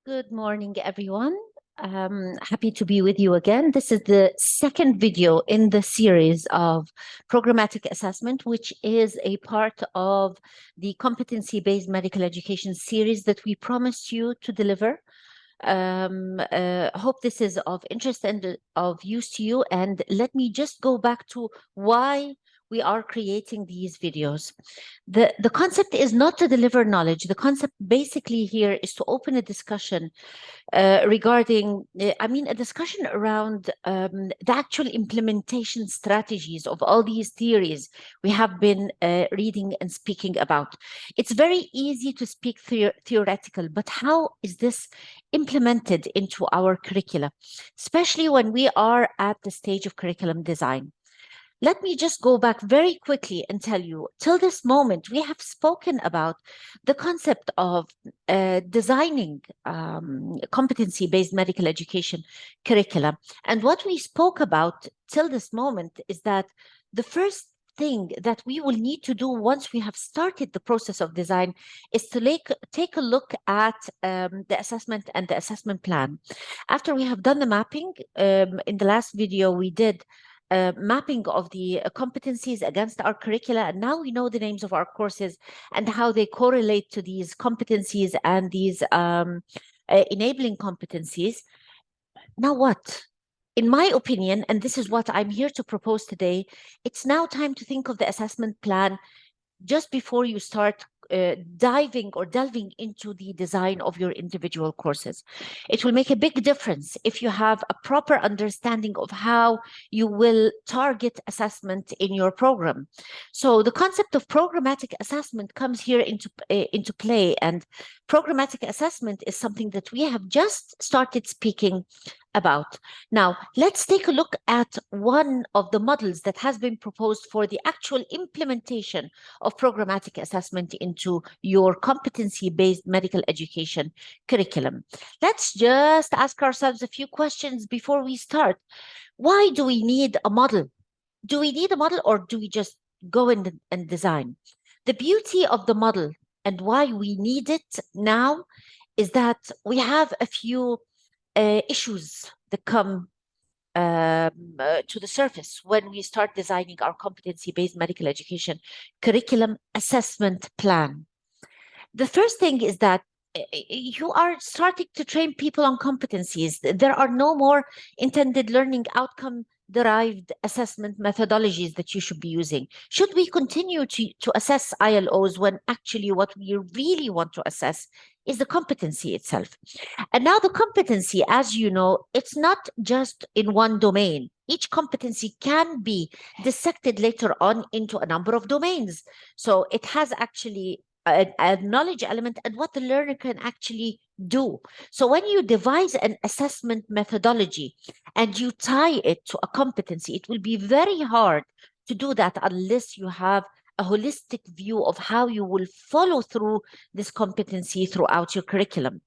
Good morning, everyone. Happy to be with you again. This is the second video in the series of programmatic assessment, which is a part of the competency-based medical education series that we promised you to deliver. Hope this is of interest and of use to you. And let me just go back to why we are creating these videos. The concept is not to deliver knowledge. The concept basically here is to open a discussion regarding, a discussion around the actual implementation strategies of all these theories we have been reading and speaking about. It's very easy to speak theoretical, but how is this implemented into our curricula, especially when we are at the stage of curriculum design? Let me just go back very quickly and tell you, till this moment, we have spoken about the concept of designing competency-based medical education curricula. And what we spoke about till this moment is that the first thing that we will need to do once we have started the process of design is to take a look at the assessment and the assessment plan. After we have done the mapping, in the last video we did mapping of the competencies against our curricula, and now we know the names of our courses and how they correlate to these competencies and these enabling competencies. Now what? In my opinion, and this is what I'm here to propose today, it's now time to think of the assessment plan just before you start delving into the design of your individual courses. It will make a big difference if you have a proper understanding of how you will target assessment in your program. So the concept of programmatic assessment comes here into play, and programmatic assessment is something that we have just started speaking about. Now, let's take a look at one of the models that has been proposed for the actual implementation of programmatic assessment into your competency-based medical education curriculum. Let's just ask ourselves a few questions before we start. Why do we need a model? Do we need a model, or do we just go in and design? The beauty of the model and why we need it now is that we have a few issues that come to the surface when we start designing our competency-based medical education curriculum assessment plan. The first thing is that you are starting to train people on competencies. There are no more intended learning outcome derived assessment methodologies that you should be using. Should we continue to assess ILOs when actually what we really want to assess is the competency itself? And now the competency, as you know, it's not just in one domain. Each competency can be dissected later on into a number of domains. So it has actually a knowledge element and what the learner can actually do. So when you devise an assessment methodology and you tie it to a competency, it will be very hard to do that unless you have a holistic view of how you will follow through this competency throughout your curriculum.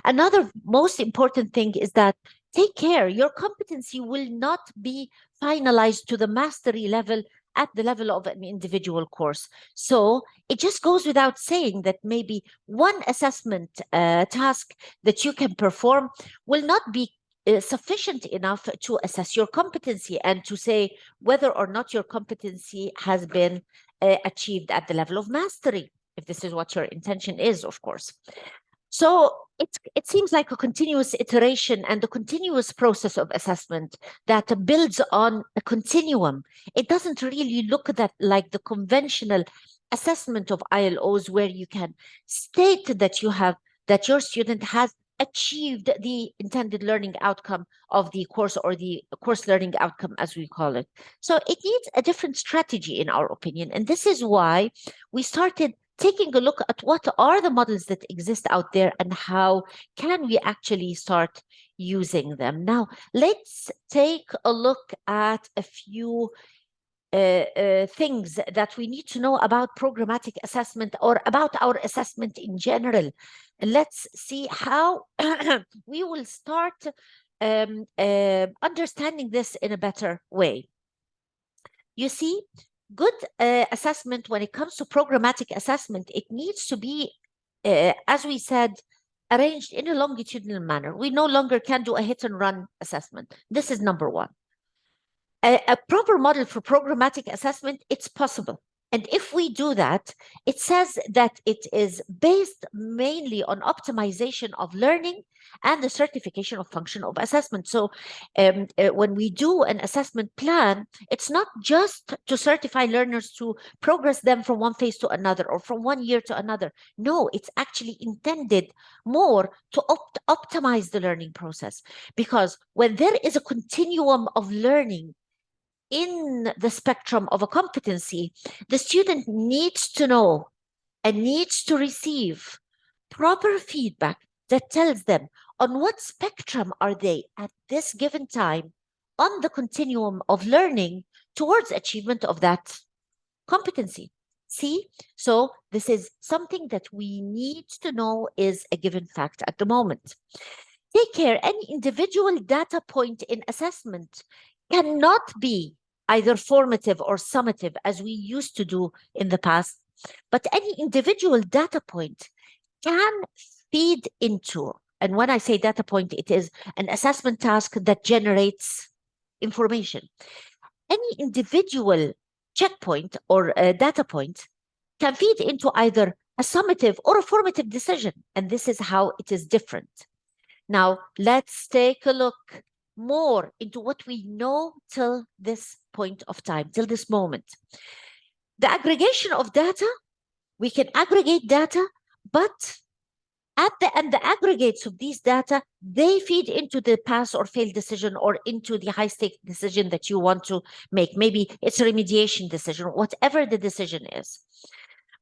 Another most important thing is that take care, your competency will not be finalized to the mastery level at the level of an individual course. So it just goes without saying that maybe one assessment task that you can perform will not be sufficient enough to assess your competency and to say whether or not your competency has been achieved at the level of mastery, if this is what your intention is, of course. So it seems like a continuous iteration and a continuous process of assessment that builds on a continuum. It doesn't really look like the conventional assessment of ILOs where you can state that your student has achieved the intended learning outcome of the course, or the course learning outcome, as we call it. So it needs a different strategy, in our opinion. And this is why we started taking a look at what are the models that exist out there and how can we actually start using them. Now, let's take a look at a few things that we need to know about programmatic assessment or about our assessment in general. And let's see how we will start understanding this in a better way. You see, good assessment when it comes to programmatic assessment, it needs to be, as we said, arranged in a longitudinal manner. We no longer can do a hit and run assessment. This is number one. A proper model for programmatic assessment, it's possible. And if we do that, it says that it is based mainly on optimization of learning and the certification of function of assessment. So when we do an assessment plan, it's not just to certify learners to progress them from one phase to another or from one year to another. No, it's actually intended more to optimize the learning process. Because when there is a continuum of learning in the spectrum of a competency, the student needs to know and needs to receive proper feedback that tells them on what spectrum are they at this given time on the continuum of learning towards achievement of that competency. See, so this is something that we need to know is a given fact at the moment. Take care, any individual data point in assessment cannot be either formative or summative as we used to do in the past, but any individual data point can feed into, and when I say data point, it is an assessment task that generates information. Any individual checkpoint or data point can feed into either a summative or a formative decision, and this is how it is different. Now, let's take a look more into what we know till this point of time, till this moment. The aggregation of data, we can aggregate data, but at the end, the aggregates of these data, they feed into the pass or fail decision or into the high-stake decision that you want to make. Maybe it's a remediation decision, whatever the decision is.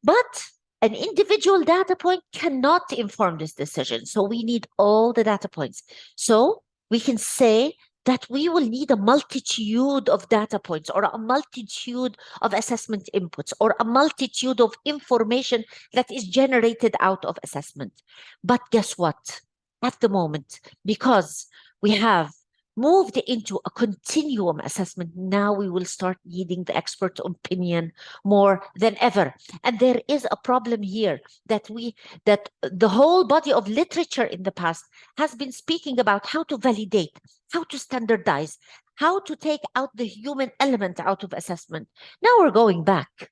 But an individual data point cannot inform this decision. So we need all the data points. So we can say that we will need a multitude of data points or a multitude of assessment inputs or a multitude of information that is generated out of assessment. But guess what? At the moment, because we have moved into a continuum assessment, now we will start needing the expert opinion more than ever. And there is a problem here that the whole body of literature in the past has been speaking about how to validate, how to standardize, how to take out the human element out of assessment. Now we're going back.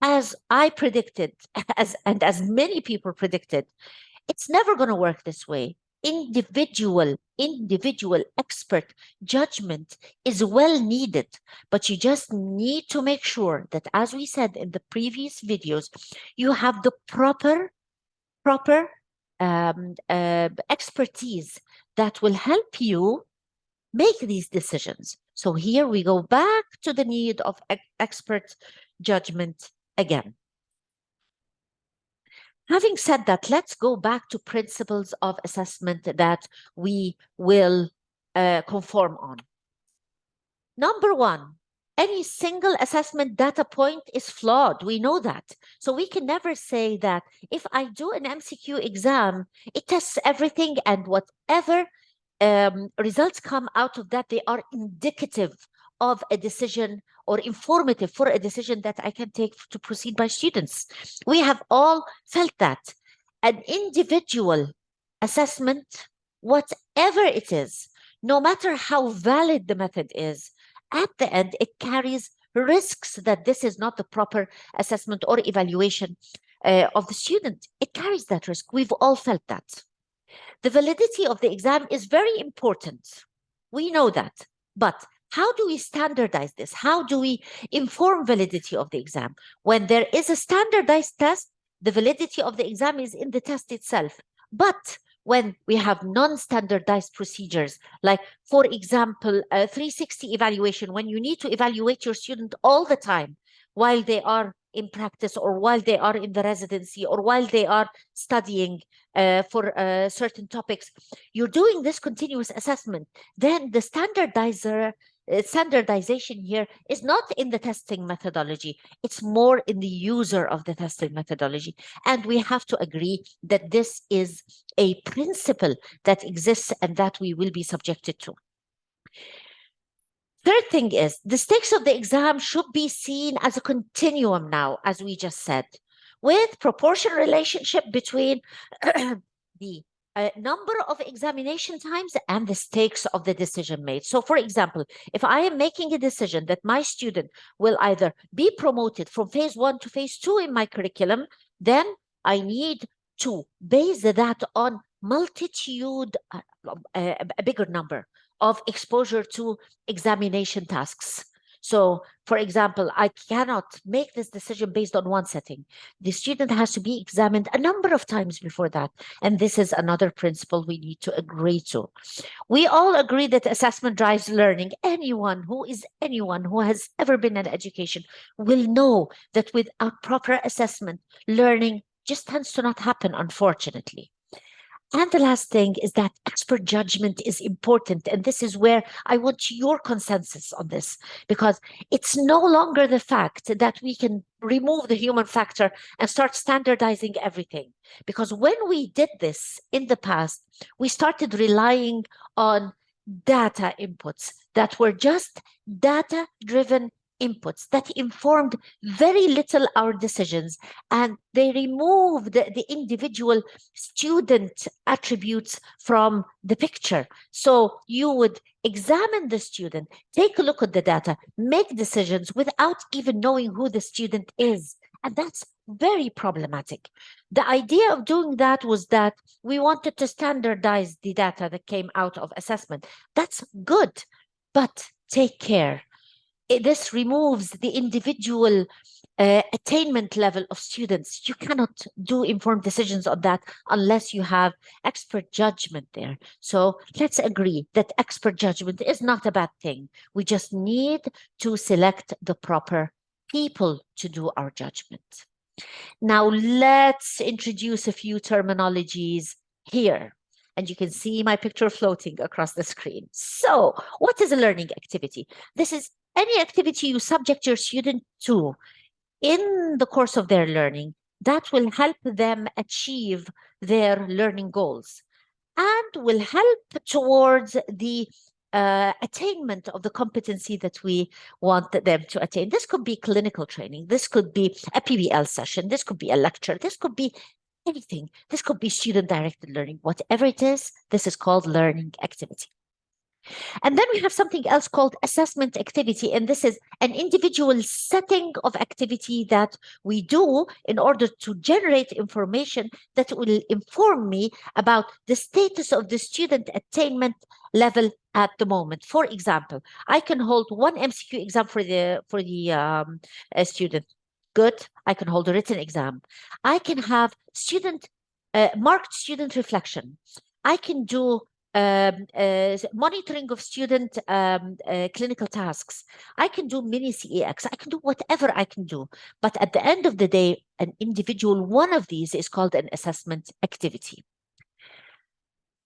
As I predicted, as many people predicted, it's never going to work this way. Individual expert judgment is well needed, but you just need to make sure that, as we said in the previous videos, you have the proper expertise that will help you make these decisions. So here we go back to the need of expert judgment again. Having said that, let's go back to principles of assessment that we will conform on. Number one, any single assessment data point is flawed. We know that. So we can never say that if I do an MCQ exam, it tests everything and whatever results come out of that, they are indicative of a decision or informative for a decision that I can take to proceed by students. We have all felt that. An individual assessment, whatever it is, no matter how valid the method is, at the end, it carries risks that this is not the proper assessment or evaluation of the student. It carries that risk. We've all felt that. The validity of the exam is very important. We know that. But how do we standardize this? How do we inform validity of the exam? When there is a standardized test, the validity of the exam is in the test itself. But when we have non-standardized procedures, like, for example, a 360 evaluation, when you need to evaluate your student all the time while they are in practice or while they are in the residency or while they are studying for certain topics, you're doing this continuous assessment, then the standardization here is not in the testing methodology. It's more in the user of the testing methodology. And we have to agree that this is a principle that exists and that we will be subjected to. Third thing is, the stakes of the exam should be seen as a continuum now, as we just said, with proportional relationship between the number of examination times and the stakes of the decision made. So, for example, if I am making a decision that my student will either be promoted from phase 1 to phase 2 in my curriculum, then I need to base that on multitude, a bigger number of exposure to examination tasks. So, for example, I cannot make this decision based on one setting. The student has to be examined a number of times before that. And this is another principle we need to agree to. We all agree that assessment drives learning. Anyone who has ever been in education will know that without proper assessment, learning just tends to not happen, unfortunately. And the last thing is that expert judgment is important. And this is where I want your consensus on this, because it's no longer the fact that we can remove the human factor and start standardizing everything. Because when we did this in the past, we started relying on data inputs that were just data-driven inputs that informed very little our decisions, and they removed the individual student attributes from the picture. So you would examine the student, take a look at the data, make decisions without even knowing who the student is. And that's very problematic. The idea of doing that was that we wanted to standardize the data that came out of assessment. That's good, but take care. This removes the individual attainment level of students. You cannot do informed decisions on that unless you have expert judgment there. So let's agree that expert judgment is not a bad thing. We just need to select the proper people to do our judgment. Now let's introduce a few terminologies here. And you can see my picture floating across the screen. So what is a learning activity? This is any activity you subject your student to in the course of their learning that will help them achieve their learning goals and will help towards the attainment of the competency that we want them to attain. This could be clinical training. This could be a PBL session. This could be a lecture. This could be anything. This could be student-directed learning. Whatever it is, this is called learning activity. And then we have something else called assessment activity. And this is an individual setting of activity that we do in order to generate information that will inform me about the status of the student attainment level at the moment. For example, I can hold one MCQ exam for the student. Good. I can hold a written exam. I can have marked student reflection. I can do monitoring of student clinical tasks. I can do mini CEX. I can do whatever I can do. But at the end of the day, an individual one of these is called an assessment activity.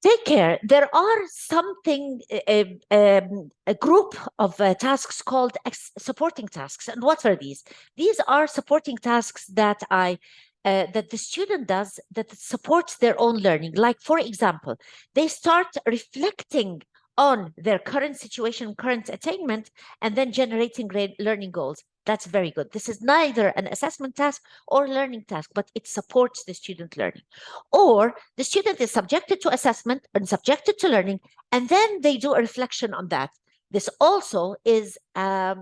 Take care. There are a group of tasks called supporting tasks. And what are these? These are supporting tasks that that the student does that supports their own learning. Like, for example, they start reflecting on their current situation, current attainment, and then generating learning goals. That's very good. This is neither an assessment task or learning task, but it supports the student learning. Or the student is subjected to assessment and subjected to learning, and then they do a reflection on that. This also is a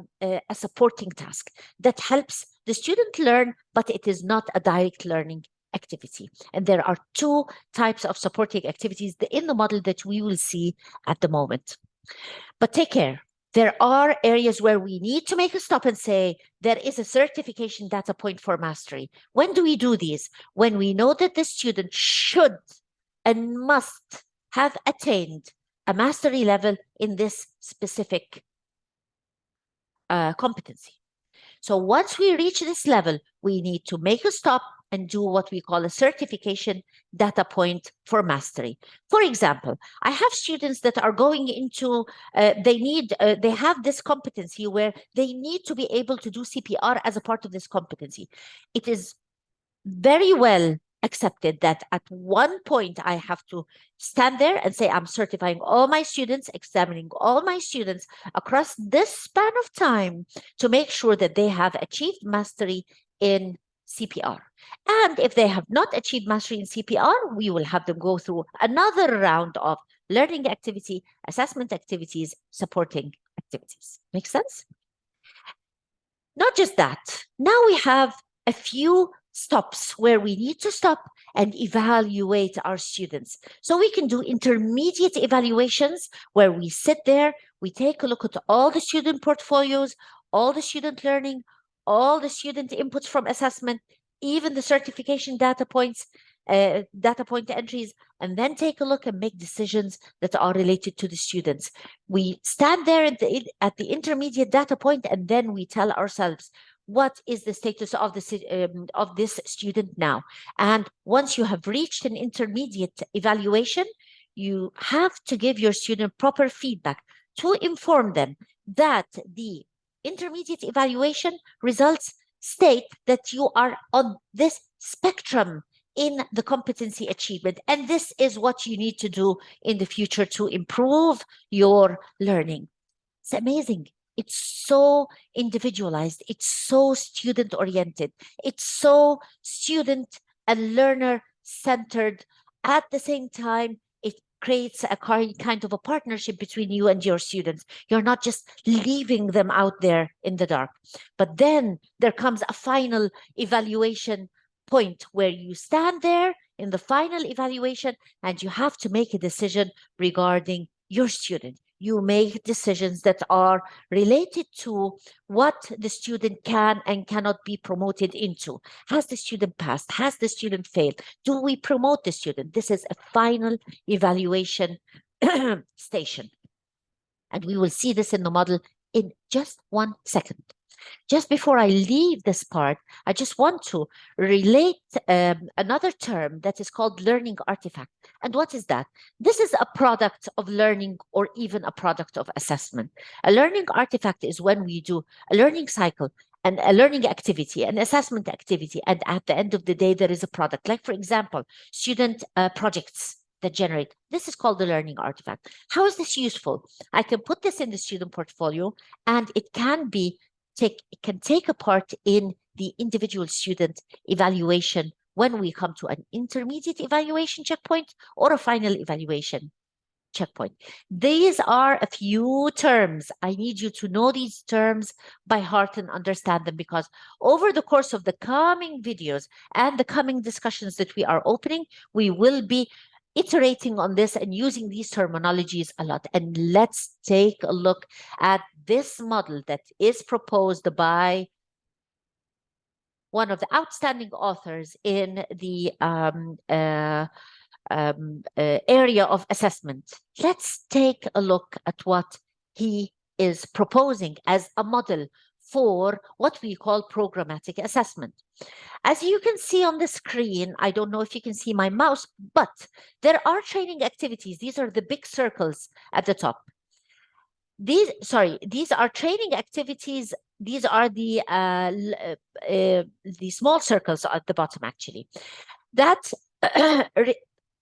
supporting task that helps the student learn, but it is not a direct learning activity. And there are two types of supporting activities in the model that we will see at the moment. But take care. There are areas where we need to make a stop and say, there is a certification data point for mastery. When do we do these? When we know that the student should and must have attained a mastery level in this specific competency. So once we reach this level, we need to make a stop and do what we call a certification data point for mastery. For example, I have students that are going into, they have this competency where they need to be able to do CPR as a part of this competency. It is very well accepted that at one point I have to stand there and say, I'm certifying all my students, examining all my students across this span of time to make sure that they have achieved mastery in CPR. And if they have not achieved mastery in CPR, we will have them go through another round of learning activity, assessment activities, supporting activities. Make sense? Not just that, now we have a few stops where we need to stop and evaluate our students. So we can do intermediate evaluations where we sit there, we take a look at all the student portfolios, all the student learning, all the student inputs from assessment, even the certification data points, data point entries, and then take a look and make decisions that are related to the students. We stand there at the intermediate data point, and then we tell ourselves, what is the status of this student now? And once you have reached an intermediate evaluation, you have to give your student proper feedback to inform them that the intermediate evaluation results state that you are on this spectrum in the competency achievement. And this is what you need to do in the future to improve your learning. It's amazing. It's so individualized. It's so student-oriented. It's so student and learner-centered. At the same time, it creates a kind of a partnership between you and your students. You're not just leaving them out there in the dark. But then there comes a final evaluation point where you stand there in the final evaluation and you have to make a decision regarding your student. You make decisions that are related to what the student can and cannot be promoted into. Has the student passed? Has the student failed? Do we promote the student? This is a final evaluation station. And we will see this in the model in just 1 second. Just before I leave this part, I just want to relate another term that is called learning artifact. And what is that? This is a product of learning or even a product of assessment. A learning artifact is when we do a learning cycle and a learning activity, an assessment activity, and at the end of the day, there is a product. Like, for example, student projects that generate. This is called the learning artifact. How is this useful? I can put this in the student portfolio and it can be it can take a part in the individual student evaluation when we come to an intermediate evaluation checkpoint or a final evaluation checkpoint. These are a few terms. I need you to know these terms by heart and understand them, because over the course of the coming videos and the coming discussions that we are opening, we will be iterating on this and using these terminologies a lot. And let's take a look at this model that is proposed by one of the outstanding authors in the area of assessment. Let's take a look at what he is proposing as a model for what we call programmatic assessment. As you can see on the screen, I don't know if you can see my mouse, but there are training activities. These are the big circles at the top. These are training activities. These are the small circles at the bottom, actually, that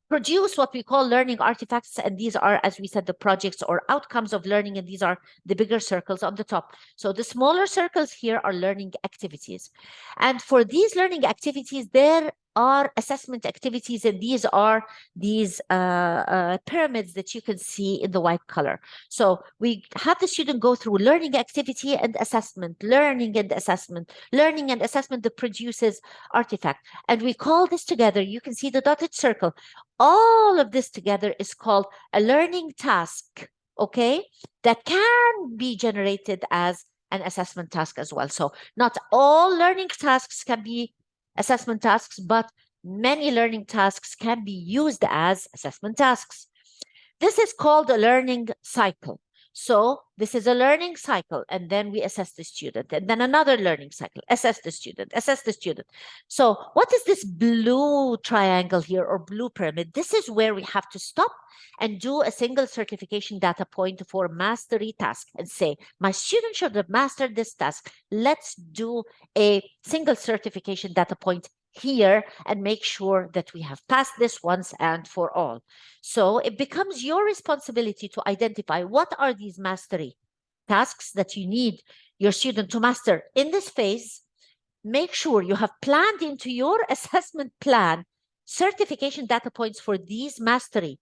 produce what we call learning artifacts. And these are, as we said, the projects or outcomes of learning. And these are the bigger circles on the top. So the smaller circles here are learning activities. And for these learning activities, there are assessment activities, and these are these pyramids that you can see in the white color. So we have the student go through learning activity and assessment, learning and assessment, learning and assessment that produces artifact. And we call this together, you can see the dotted circle. All of this together is called a learning task, okay, that can be generated as an assessment task as well. So not all learning tasks can be assessment tasks, but many learning tasks can be used as assessment tasks. This is called a learning cycle. So this is a learning cycle, and then we assess the student, and then another learning cycle, assess the student, assess the student. So what is this blue triangle here or blue pyramid? This is where we have to stop and do a single certification data point for mastery task and say, my student should have mastered this task. Let's do a single certification data point here and make sure that we have passed this once and for all. So it becomes your responsibility to identify what are these mastery tasks that you need your student to master in this phase. make sure you have planned into your assessment plan certification data points for these mastery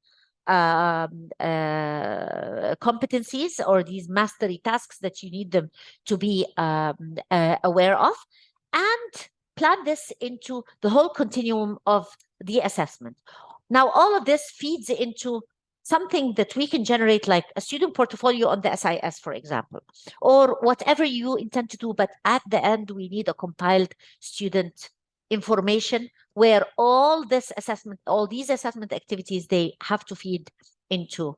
competencies or these mastery tasks that you need them to be aware of, and plan this into the whole continuum of the assessment. Now, all of this feeds into something that we can generate, like a student portfolio on the SIS, for example, or whatever you intend to do. But at the end, we need a compiled student information where all these assessment activities, they have to feed into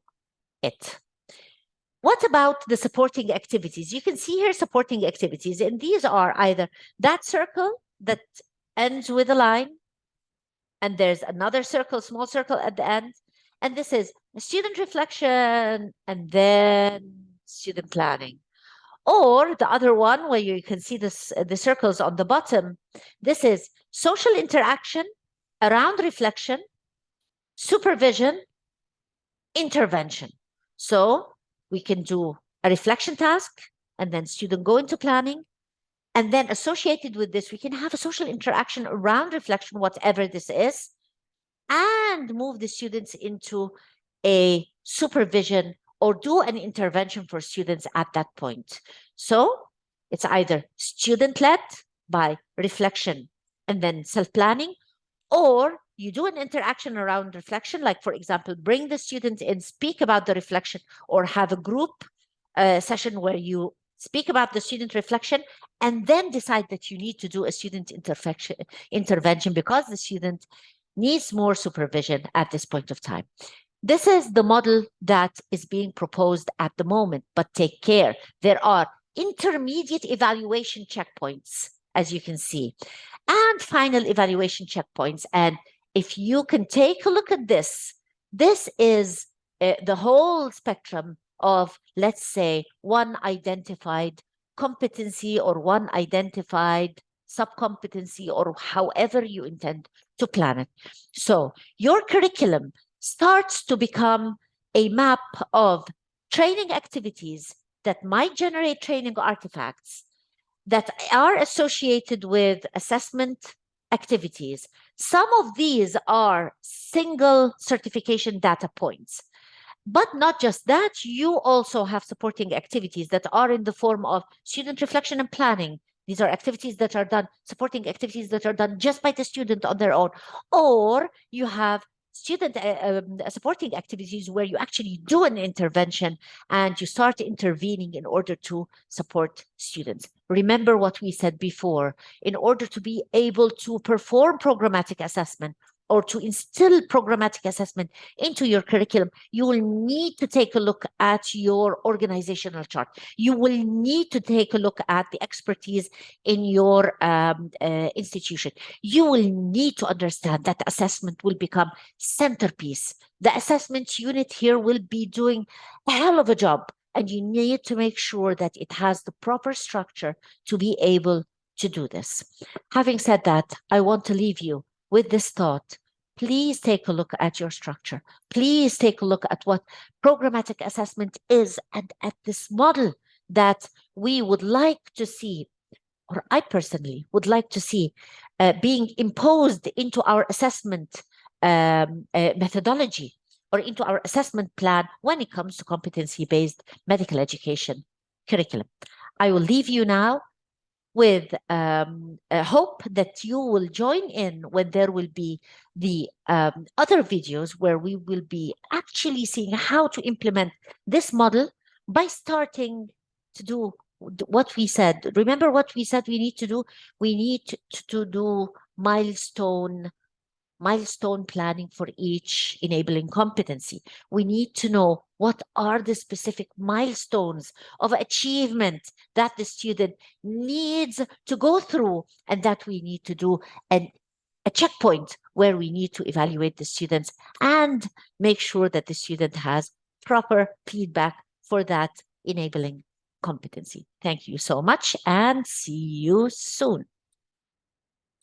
it. What about the supporting activities? You can see here supporting activities, and these are either that circle that ends with a line, and there's another circle, small circle at the end, and this is student reflection and then student planning. Or the other one where you can see this, the circles on the bottom, this is social interaction around reflection, supervision, intervention. So we can do a reflection task and then student go into planning. And then associated with this, we can have a social interaction around reflection, whatever this is, and move the students into a supervision or do an intervention for students at that point. So it's either student-led by reflection and then self-planning, or you do an interaction around reflection, like, for example, bring the students in, speak about the reflection, or have a group session where you speak about the student reflection, and then decide that you need to do a student intervention because the student needs more supervision at this point of time. This is the model that is being proposed at the moment, but take care. There are intermediate evaluation checkpoints, as you can see, and final evaluation checkpoints. And if you can take a look at this, this is the whole spectrum of, let's say, one identified competency or one identified subcompetency, or however you intend to plan it. So your curriculum starts to become a map of training activities that might generate training artifacts that are associated with assessment activities. Some of these are single certification data points. But not just that, you also have supporting activities that are in the form of student reflection and planning. These are activities that are done, supporting activities that are done just by the student on their own. Or you have student supporting activities where you actually do an intervention and you start intervening in order to support students. Remember what we said before, in order to be able to perform programmatic assessment or to instill programmatic assessment into your curriculum, you will need to take a look at your organizational chart. You will need to take a look at the expertise in your institution. You will need to understand that assessment will become centerpiece. The assessment unit here will be doing a hell of a job, and you need to make sure that it has the proper structure to be able to do this. Having said that, I want to leave you with this thought. Please take a look at your structure. Please take a look at what programmatic assessment is and at this model that we would like to see, or I personally would like to see being imposed into our assessment methodology or into our assessment plan when it comes to competency-based medical education curriculum. I will leave you now with a hope that you will join in when there will be the other videos where we will be actually seeing how to implement this model by starting to do what we said. Remember what we said we need to do? We need to do milestone planning for each enabling competency. We need to know what are the specific milestones of achievement that the student needs to go through, and that we need to do a checkpoint where we need to evaluate the students and make sure that the student has proper feedback for that enabling competency. Thank you so much and see you soon.